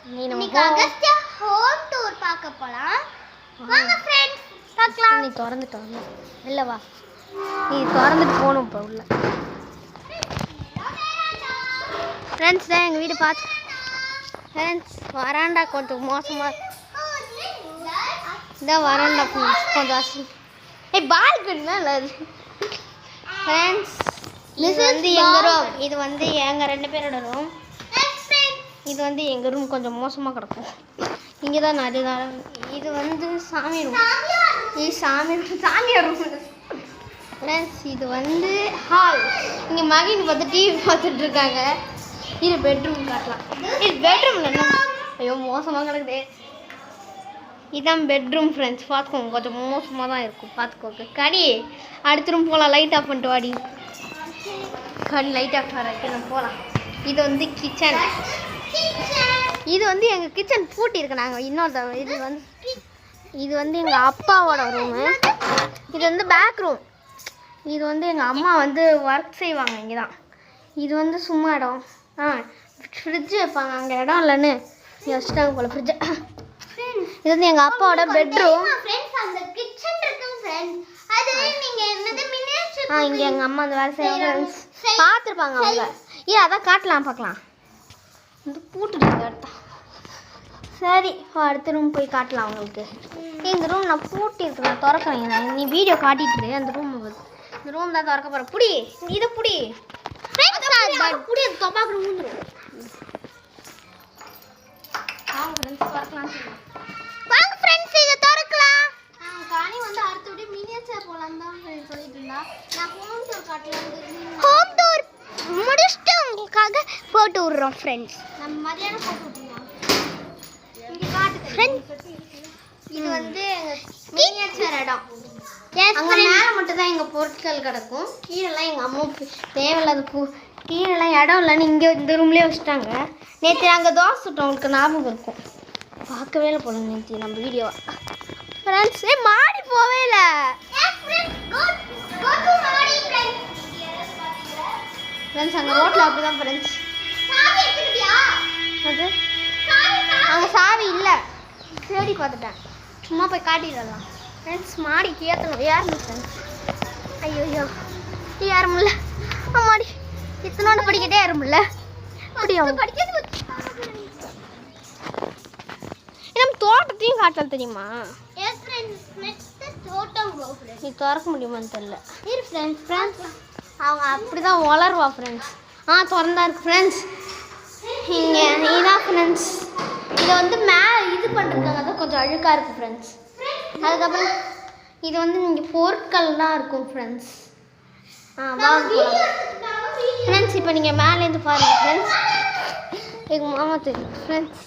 இன்னைக்கு Agastya home tour பார்க்க போலாம். வாங்க फ्रेंड्स பார்க்கலாம். நீ திறந்துட்டு வா. இல்ல வா. நீ திறந்துட்டு போணும் இப்ப உள்ள. फ्रेंड्स தான் எங்க வீடு பாத்து. फ्रेंड्स வராண்டா கொஞ்சம் மோசமா. இந்த வராண்டா கொஞ்சம் அசி. ஏய் பால்கனினா இல்ல அது. फ्रेंड्स இது வந்து எங்க ரூம். இது வந்து எங்க ரெண்டு பேரோட ரூம். இது வந்து எங்கள் ரூம் கொஞ்சம் மோசமாக கிடக்கும். இங்கே தான் நிறைய இது வந்து சாமி ரூம். இது சாமியார் ரூம். ஃப்ரெண்ட்ஸ் இது வந்து ஹால். இங்கே மகின் பார்த்து டிவி பார்த்துட்டு இருக்காங்க. இது பெட்ரூம் காட்டலாம். இது பெட்ரூம் என்ன ஐயோ மோசமாக கிடக்குது. இதுதான் பெட்ரூம் ஃப்ரெண்ட்ஸ். பார்த்துக்கோங்க கொஞ்சம் மோசமாக தான் இருக்கும். பார்த்துக்கோங்க கடி அடுத்த ரூம் போகலாம். லைட் ஆஃப் பண்ணிட்டு வாடி. கடி லைட் ஆஃப் வைக்கணும் போகலாம். இது வந்து கிச்சன். இது வந்து எங்கள் கிச்சன் பூட்டி இருக்கு. நாங்கள் இன்னொரு இது வந்து எங்கள் அப்பாவோட ரூமு. இது வந்து பேக் ரூம். இது வந்து எங்கள் அம்மா வந்து ஒர்க் செய்வாங்க இங்கே தான். இது வந்து சும்மா இடம். ஃப்ரிட்ஜு வைப்பாங்க. அங்கே இடம் இல்லைன்னு வச்சுட்டாங்க போல ஃப்ரிட்ஜு. இது வந்து எங்கள் அப்பாவோட பெட்ரூம். இங்கே எங்கள் அம்மா அந்த வேலை செய்வாங்க. பார்த்துருப்பாங்க அவங்க. அதான் காட்டலாம் பார்க்கலாம். வந்து பூட்டுட்டு அடுத்தா சரி அடுத்த ரூம் போய் காட்டலாம் அவங்களுக்கு. இந்த ரூம் நான் பூட்டி இருக்கு. நான் திறக்கிறேன். நீ வீடியோ காட்டிட்டு அந்த ரூம் இந்த ரூம் தான் திறக்க போகிறேன். புடி இதை புடி புடி அது தொப்பாக்கு ஊந்துடும். வாங்க ஃப்ரெண்ட்ஸ் திறக்கலாம். வாங்க ஃப்ரெண்ட்ஸ் இதை திறக்கலாம். காணி வந்து அடுத்த விட மினியேச்சர் போகலாம் தான் சொல்லிட்டு இருந்தா. நான் ஹோம் டூர் காட்டலாம். ஹோம் டூர் முடிச்சுட்டு உங்களுக்காக போட்டு விடுறோம் ஃப்ரெண்ட்ஸ். நம்ம மதியானம் போட்டு விட்டுருவோம். இங்கே காட்டு ஃப்ரெண்ட்ஸ். இது வந்து மினியேச்சர் இடம். அங்கே மேலே மட்டும் தான் எங்கள் பொருட்கள் கிடக்கும். கீழெல்லாம் எங்கள் அம்மா தேவையில்லாத கீழெல்லாம் இடம் இல்லைன்னு இங்கே இந்த ரூம்லேயே வச்சுட்டாங்க. நேற்று நாங்கள் தோசை சுட்டோம். உங்களுக்கு ஞாபகம் இருக்கும். பார்க்கவே இல்லை போல நேற்று நம்ம வீடியோ ஃப்ரெண்ட்ஸ். மாடி போவே இல்லை ஃப்ரெண்ட்ஸ். அங்கே ரோட்டில் அப்படி தான் ஃப்ரெண்ட்ஸ். அது அங்கே சாவி இல்லை. தேடி பார்த்துட்டேன். சும்மா போய் காட்டிடலாம் ஃப்ரெண்ட்ஸ். மாடிக்கு ஏற்றணும். யாருன்னு ஃப்ரெண்ட்ஸ். ஐயோ யாரும் இல்லை. மாடி இத்தனோட படிக்கிட்டே யாருமில்ல. அப்படியும் நம்ம தோட்டத்தையும் காட்டலாம் தெரியுமா? நீ திறக்க முடியுமான்னு தெரியல. ஃப்ரெண்ட்ஸ் அவங்க அப்படி தான் வளருவா ஃப்ரெண்ட்ஸ். திறந்தா இருக்கு ஃப்ரெண்ட்ஸ். இங்கே இதான் ஃப்ரெண்ட்ஸ். இதை வந்து இது பண்ணிருக்காங்க. அதான் கொஞ்சம் அழுக்காக இருக்குது ஃப்ரெண்ட்ஸ். அதுக்கப்புறம் இது வந்து இங்கே பொருட்கள்லாம் இருக்கும் ஃப்ரெண்ட்ஸ். வாங்க ஃப்ரெண்ட்ஸ். இப்போ நீங்கள் மேலேருந்து பாருங்கள் ஃப்ரெண்ட்ஸ். எங்கள் மாமா தெரியும் ஃப்ரெண்ட்ஸ்.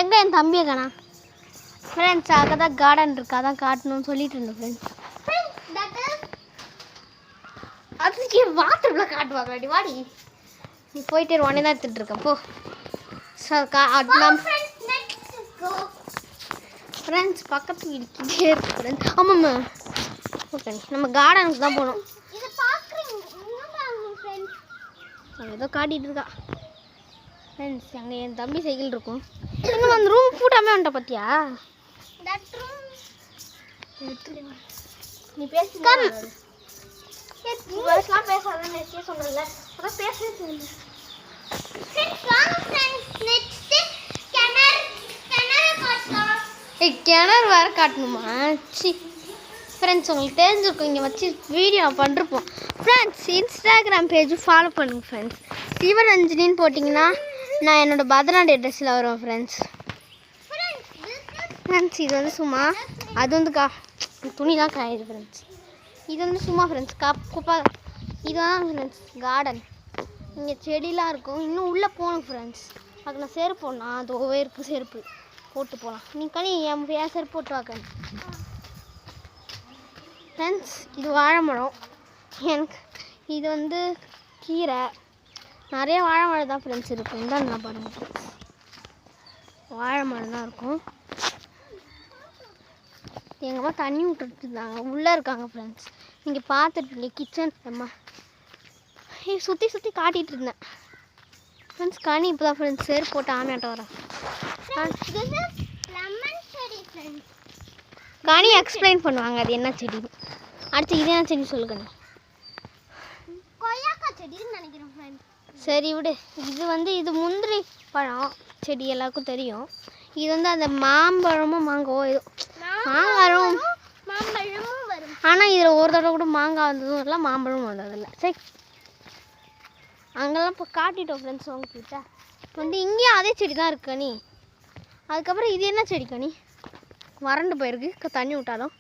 எங்கே என் தம்பியை காணா ஃப்ரெண்ட்ஸ். அங்கே தான் கார்டன் இருக்கு. அதான் காட்டணும்னு சொல்லிட்டு இருந்தேன் ஃப்ரெண்ட்ஸ். அதுக்கு வாட்டர்ல காட்டுவாங்க. அடி வாடி நீ போயிட்டு உடனே தான் எடுத்துட்டு இருக்க போ. ஃப்ரெண்ட்ஸ் பக்கத்து வீடுக்கிட்டே இருக்கு ஃப்ரெண்ட்ஸ். ஆமாம்மா ஓகே நம்ம கார்டனுக்கு தான் போகணும். ஏதோ காட்டிகிட்டு இருக்கா ஃப்ரெண்ட்ஸ். அங்கே என் தம்பி சைக்கிள் இருக்கும். இன்னும் அந்த ரூம் பூட்டாமே வந்துட்ட பார்த்தியா? நீ பேசுங்க. பேசாதான் சொன்னல அதான் பேசுறேன். கிணறு வேறு காட்டணுமா? சி ஃப்ரெண்ட்ஸ் உங்களுக்கு தெரிஞ்சிருக்கும். இங்கே வச்சு வீடியோ நான் பண்ணிருப்போம் ஃப்ரெண்ட்ஸ். இன்ஸ்டாகிராம் பேஜ் ஃபாலோ பண்ணுங்க ஃப்ரெண்ட்ஸ். சிவரஞ்சனின்னு போட்டிங்கன்னா நான் என்னோடய பத்ராண்டே ட்ரெஸ்ஸில் வருவேன் ஃப்ரெண்ட்ஸ். ஃப்ரெண்ட்ஸ் இது வந்து சும்மா அது வந்து துணி தான் காயுது ஃப்ரெண்ட்ஸ். இது வந்து சும்மா ஃப்ரெண்ட்ஸ் குப்பை. இதுதான் ஃப்ரெண்ட்ஸ் கார்டன். இங்கே செடிலாம் இருக்கும். இன்னும் உள்ளே போகணும் ஃப்ரெண்ட்ஸ். அதுக்கு நான் செருப்பு போடணும். அதுவே இருக்குது செருப்பு போட்டு போகலாம். நீ கனி என் செருப்பு போட்டு வாக்க ஃப்ரெண்ட்ஸ். இது வாழை மரம். எனக்கு இது வந்து கீரை. நிறைய வாழை மரம் தான் ஃப்ரெண்ட்ஸ் இருக்கும். தான் நான் பாருங்கள் ஃப்ரெண்ட்ஸ். வாழை மரம் தான் இருக்கும். எங்கள் அம்மா தண்ணி விட்டுட்டு இருந்தாங்க. உள்ளே இருக்காங்க ஃப்ரெண்ட்ஸ். நீங்கள் பார்த்துட்டு கிச்சன் அம்மா சுற்றி சுற்றி காட்டிகிட்டு இருந்தேன். ஃப்ரெண்ட்ஸ் கனி இப்போ தான் ஃப்ரெண்ட்ஸ் சேர் போட்டு ஆமையாட்ட வரேன். லெமன் செடி ஃப்ரெண்ட்ஸ். கனி எக்ஸ்பிளைன் பண்ணுவாங்க அது என்ன செடி. அடுத்து இது என்ன செடி சொல்லு கனி. கொய்யாக்காய் செடின்னு நினைக்கிறேன் ஃப்ரெண்ட்ஸ். சரி விடு. இது முந்திரி பழம் செடி எல்லாருக்கும் தெரியும். இது வந்து அந்த மாம்பழமும் மாங்காவோ ஏதோ மாங்காயும் மாம்பழமும் வரும். ஆனால் இதில் ஒரு தடவை கூட மாங்காய் வந்ததும் இல்லை, மாம்பழமும் வந்ததில்லை. சரி அங்கெல்லாம் இப்போ காட்டிட்டோம் ஃப்ரெண்ட்ஸ் உங்ககிட்ட. வந்து இங்கேயும் அதே செடி தான் இருக்கு கனி. அதுக்கப்புறம் இது என்ன செடி கனி? வறண்டு போயிருக்கு தண்ணி விட்டாலும்.